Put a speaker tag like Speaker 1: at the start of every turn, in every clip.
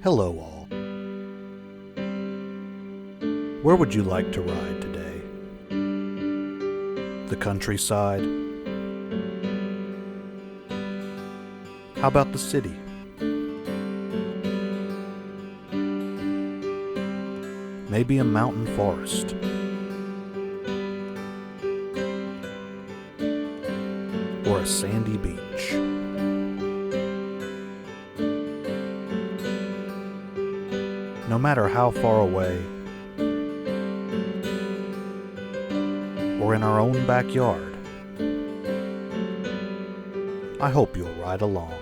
Speaker 1: Hello all. Where would you like to ride today? The countryside? How about the city? Maybe a mountain forest? Or a sandy beach? No matter how far away, or in our own backyard, I hope you'll ride along.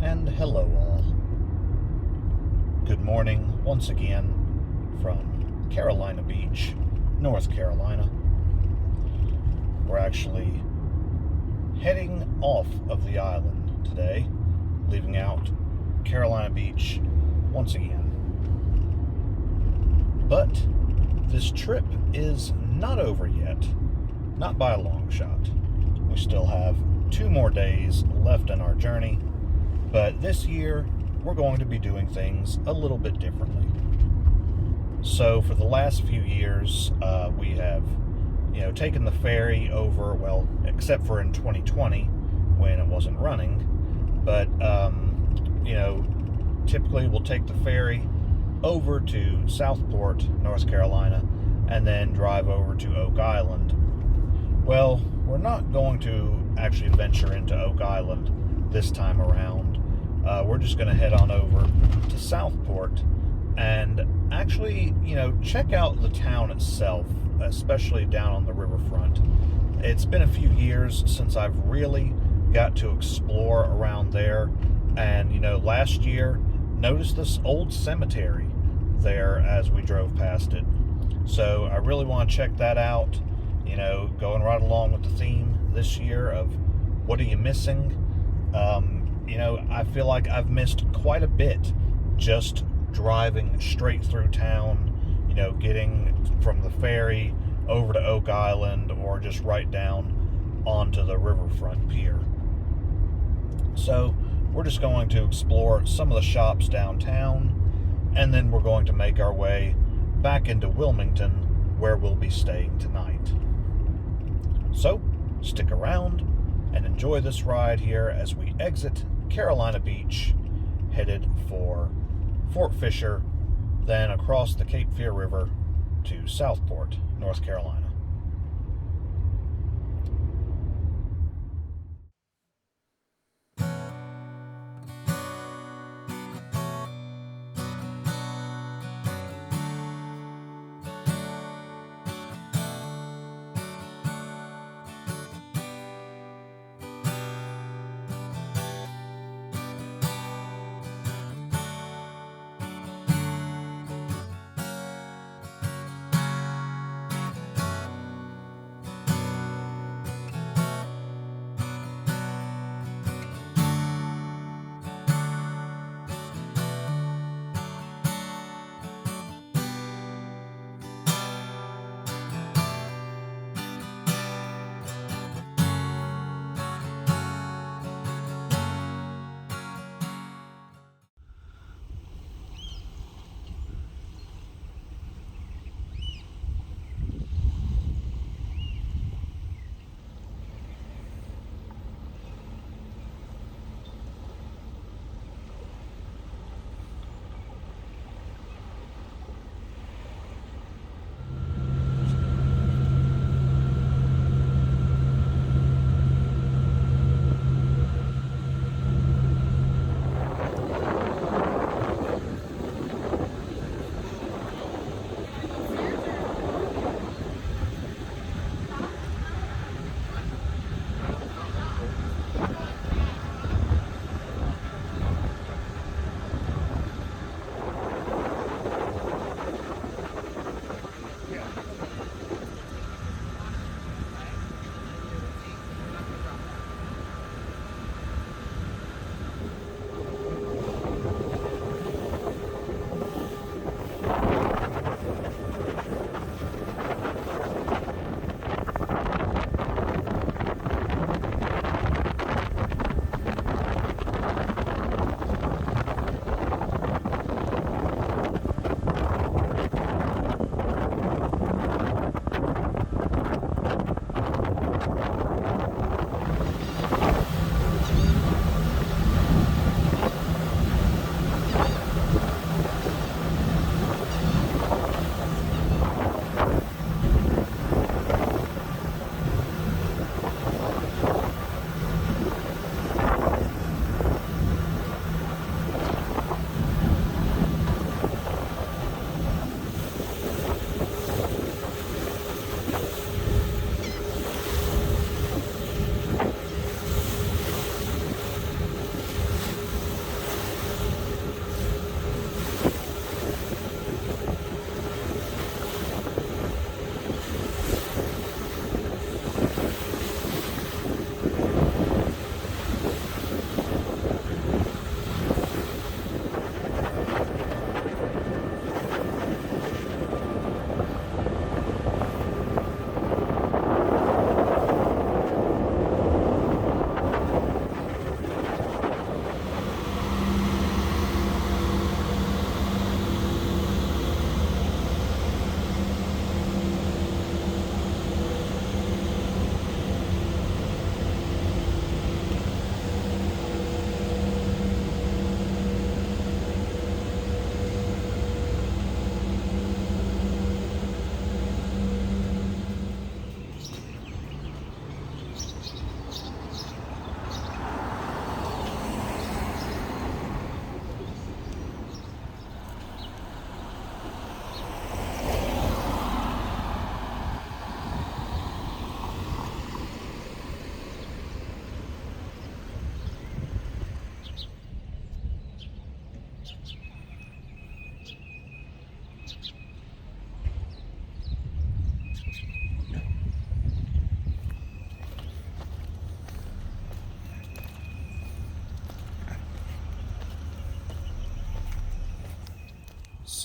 Speaker 1: And hello all. Good morning once again from Carolina Beach, North Carolina. We're actually heading off of the island today, leaving out Carolina Beach once again. But this trip is not over yet, not by a long shot. We still have 2 more days left in our journey, but this year we're going to be doing things a little bit differently. So for the last few years, we have, taken the ferry over, well, except for in 2020, when it wasn't running. But, typically we'll take the ferry over to Southport, North Carolina, and then drive over to Oak Island. Well, we're not going to actually venture into Oak Island this time around. We're just going to head on over to Southport and actually, check out the town itself, especially down on the riverfront. It's been a few years since I've really got to explore around there, and, last year, noticed this old cemetery there as we drove past it. So I really want to check that out, going right along with the theme this year of what are you missing? I feel like I've missed quite a bit just driving straight through town, getting from the ferry over to Oak Island or just right down onto the riverfront pier. So we're just going to explore some of the shops downtown, and then we're going to make our way back into Wilmington, where we'll be staying tonight. So stick around and enjoy this ride here as we exit Carolina Beach, headed for Fort Fisher, then across the Cape Fear River to Southport, North Carolina.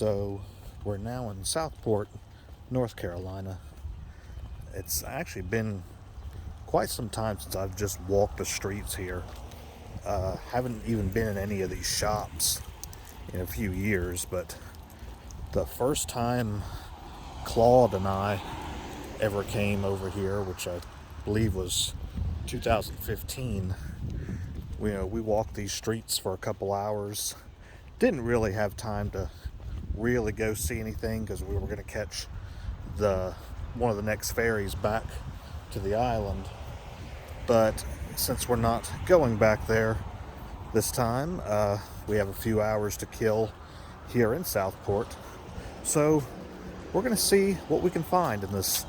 Speaker 1: So we're now in Southport, North Carolina. It's actually been quite some time since I've just walked the streets here. Haven't even been in any of these shops in a few years, but the first time Claude and I ever came over here, which I believe was 2015, we walked these streets for a couple hours. Didn't really have time to really go see anything because we were going to catch one of the next ferries back to the island. But since we're not going back there this time, we have a few hours to kill here in Southport. So we're going to see what we can find in this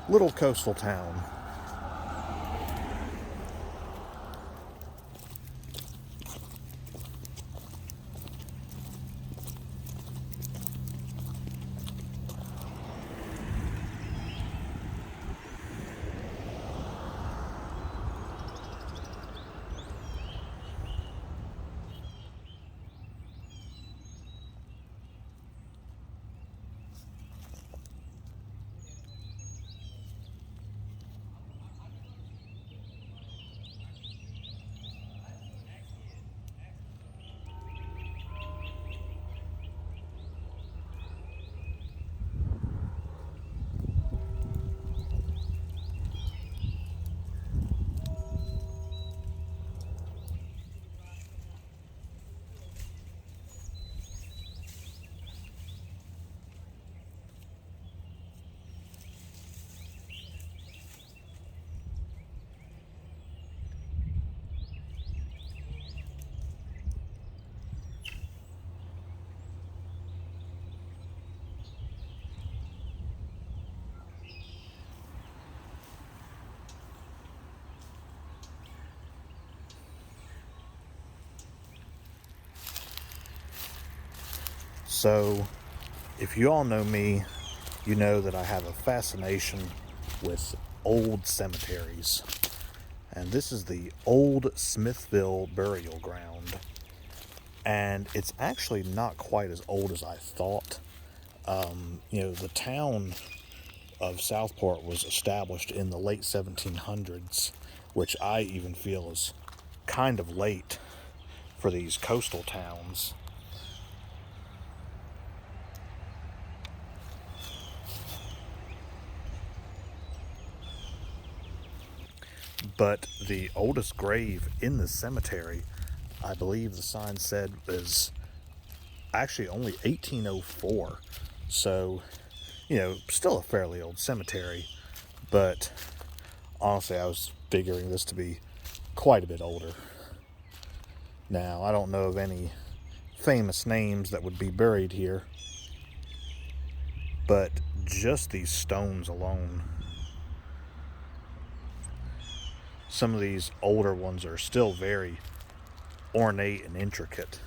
Speaker 1: little coastal town. So, if you all know me, you know that I have a fascination with old cemeteries. And this is the Old Smithville Burial Ground. And it's actually not quite as old as I thought. The town of Southport was established in the late 1700s, which I even feel is kind of late for these coastal towns. But the oldest grave in the cemetery, I believe the sign said, is actually only 1804. So, still a fairly old cemetery. But honestly, I was figuring this to be quite a bit older. Now, I don't know of any famous names that would be buried here, but just these stones alone. Some of these older ones are still very ornate and intricate.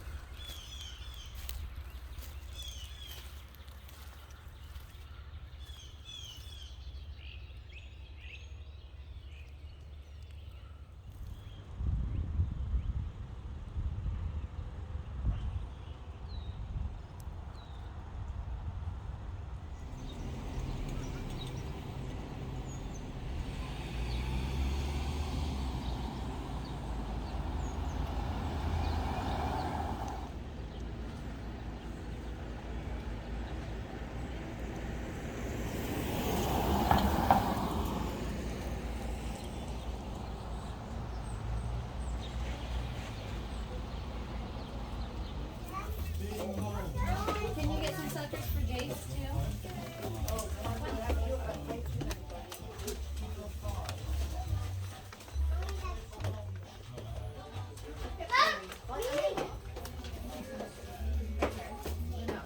Speaker 2: Can you get some suckers for Jace too?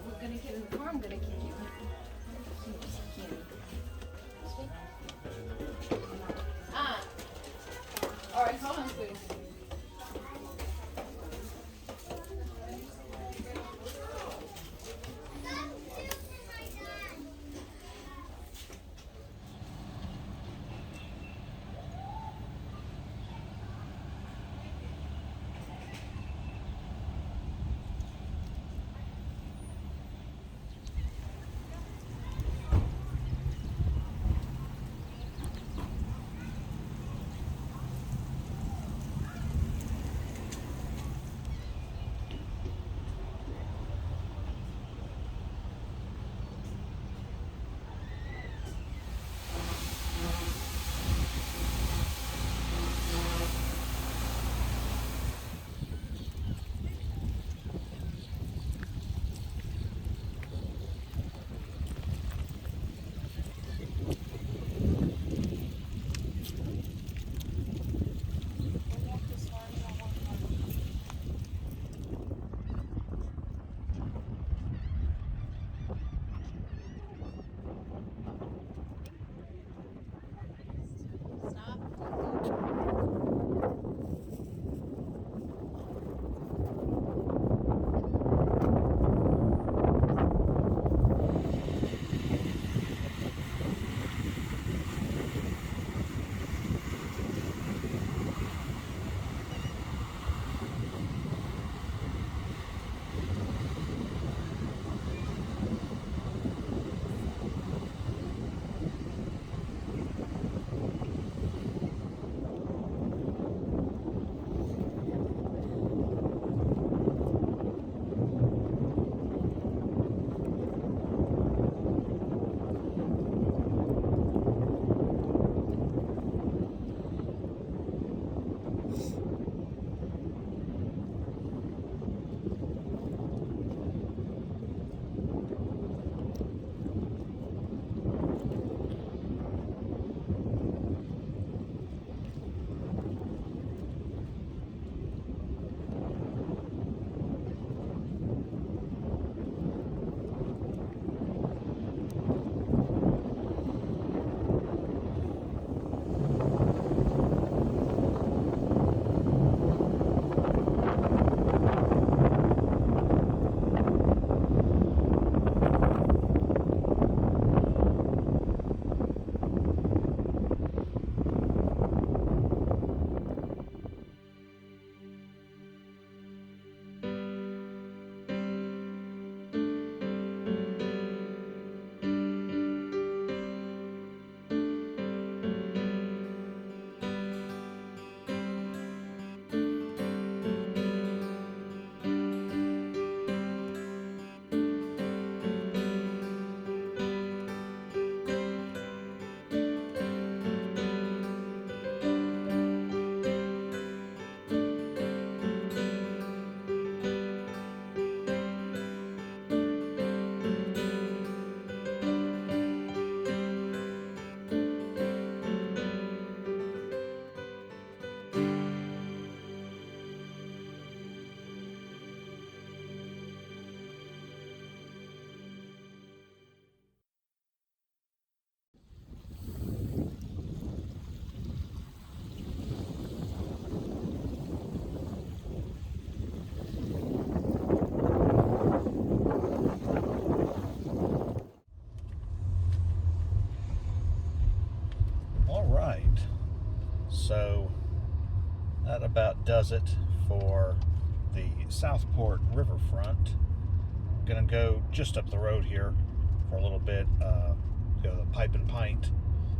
Speaker 2: We're gonna get in the car. I'm gonna kick you. All right, hold on, please.
Speaker 1: does it for the Southport riverfront. Gonna go just up the road here for a little bit, go to the Pipe and Pint,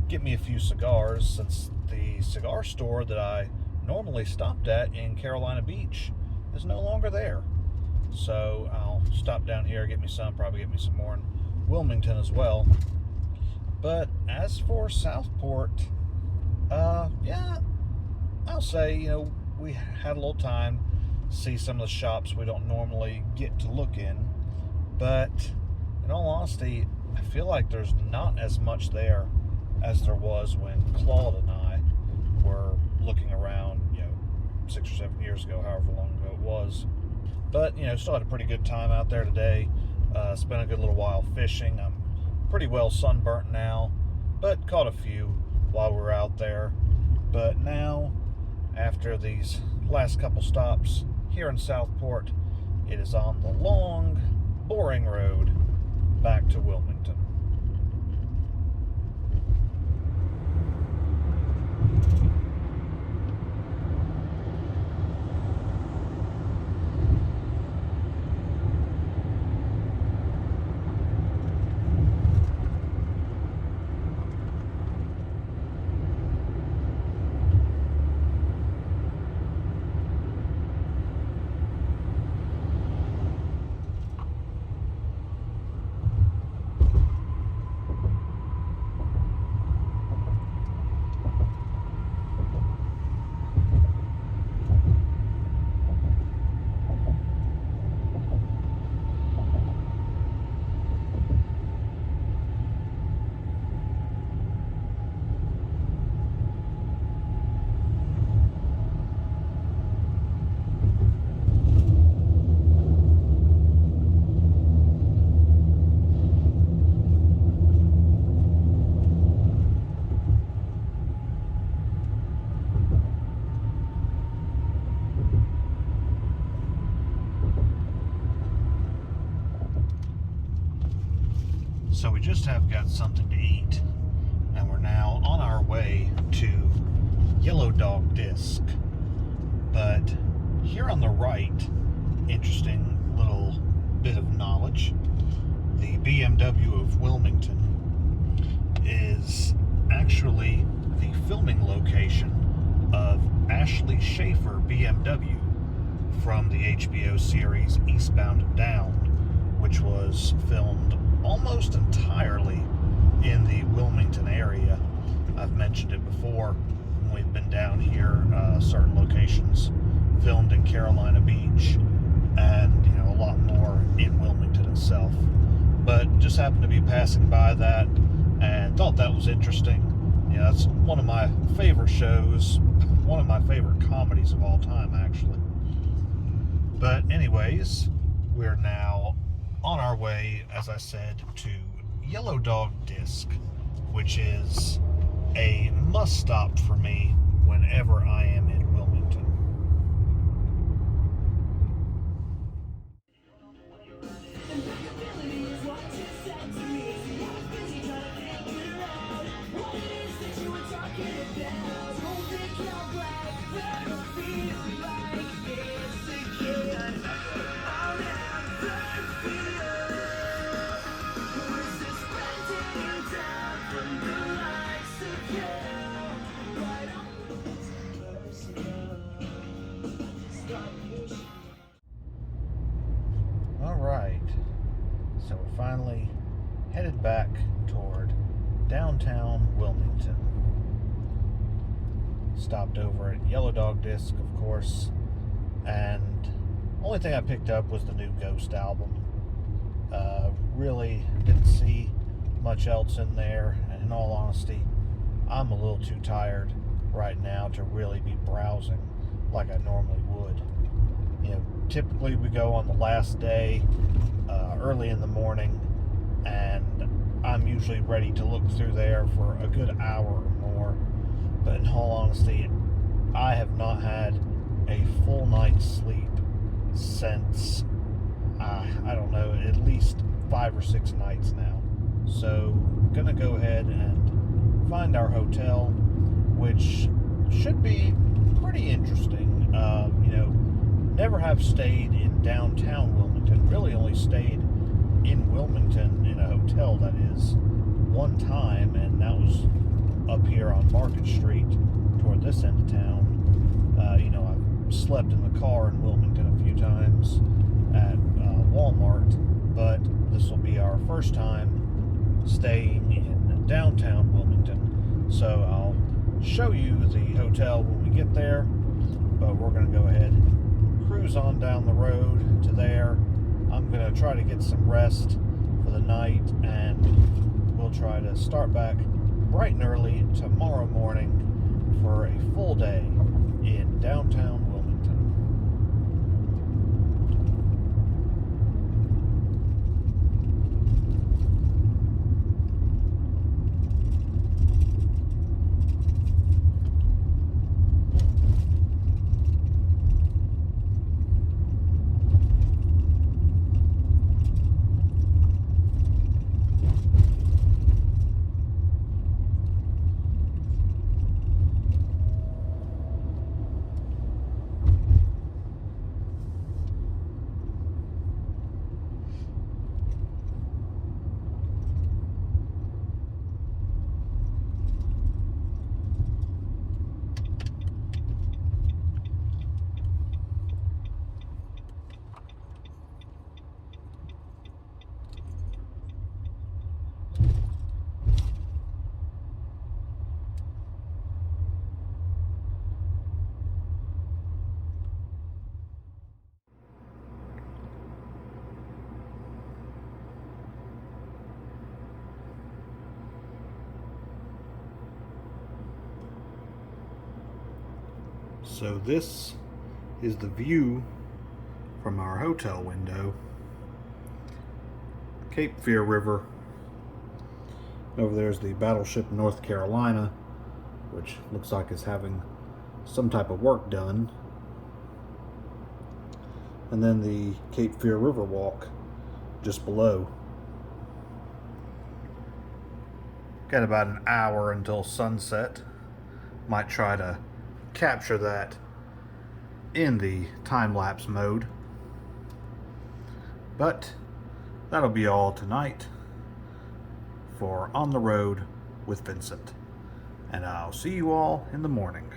Speaker 1: get me a few cigars, since the cigar store that I normally stopped at in Carolina Beach is no longer there. So I'll stop down here, get me some, probably get me some more in Wilmington as well. But as for Southport, yeah, I'll say, we had a little time, see some of the shops we don't normally get to look in, but in all honesty, I feel like there's not as much there as there was when Claude and I were looking around, 6 or 7 years ago, however long ago it was. But, still had a pretty good time out there today. Spent a good little while fishing. I'm pretty well sunburnt now, but caught a few while we were out there. But now, after these last couple stops here in Southport, it is on the long, boring road back to Wilmington. So we just have got something to eat, and we're now on our way to Yellow Dog Disc. But here on the right, interesting little bit of knowledge, the BMW of Wilmington is actually the filming location of Ashley Schaeffer BMW from the HBO series Eastbound and Down, which was filmed almost entirely in the Wilmington area. I've mentioned it before when we've been down here, certain locations filmed in Carolina Beach, and a lot more in Wilmington itself. But just happened to be passing by that and thought that was interesting. That's one of my favorite shows, one of my favorite comedies of all time, actually. But anyways, we're now on our way, as I said, to Yellow Dog Disc, which is a must stop for me whenever I am in Wilmington. So we're finally headed back toward downtown Wilmington. Stopped over at Yellow Dog Disc, of course, and only thing I picked up was the new Ghost album. Really didn't see much else in there, and in all honesty, I'm a little too tired right now to really be browsing like I normally would. Typically we go on the last day, early in the morning, and I'm usually ready to look through there for a good hour or more. But in all honesty, I have not had a full night's sleep since, I don't know, at least 5 or 6 nights now. So, gonna go ahead and find our hotel, which should be pretty interesting. Never have stayed in downtown Wilmington. Really only stayed in Wilmington in a hotel, that is, one time, and that was up here on Market Street toward this end of town. I've slept in the car in Wilmington a few times at Walmart, but this will be our first time staying in downtown Wilmington. So I'll show you the hotel when we get there, but we're going to go ahead and cruise on down the road to there. I'm going to try to get some rest for the night, and we'll try to start back bright and early tomorrow morning for a full day in downtown Wilmington. So this is the view from our hotel window. Cape Fear River. Over there's the battleship North Carolina, which looks like it's having some type of work done. And then the Cape Fear River walk just below. Got about an hour until sunset. Might try to capture that in the time-lapse mode. But that'll be all tonight for On the Road with Vincent. And I'll see you all in the morning.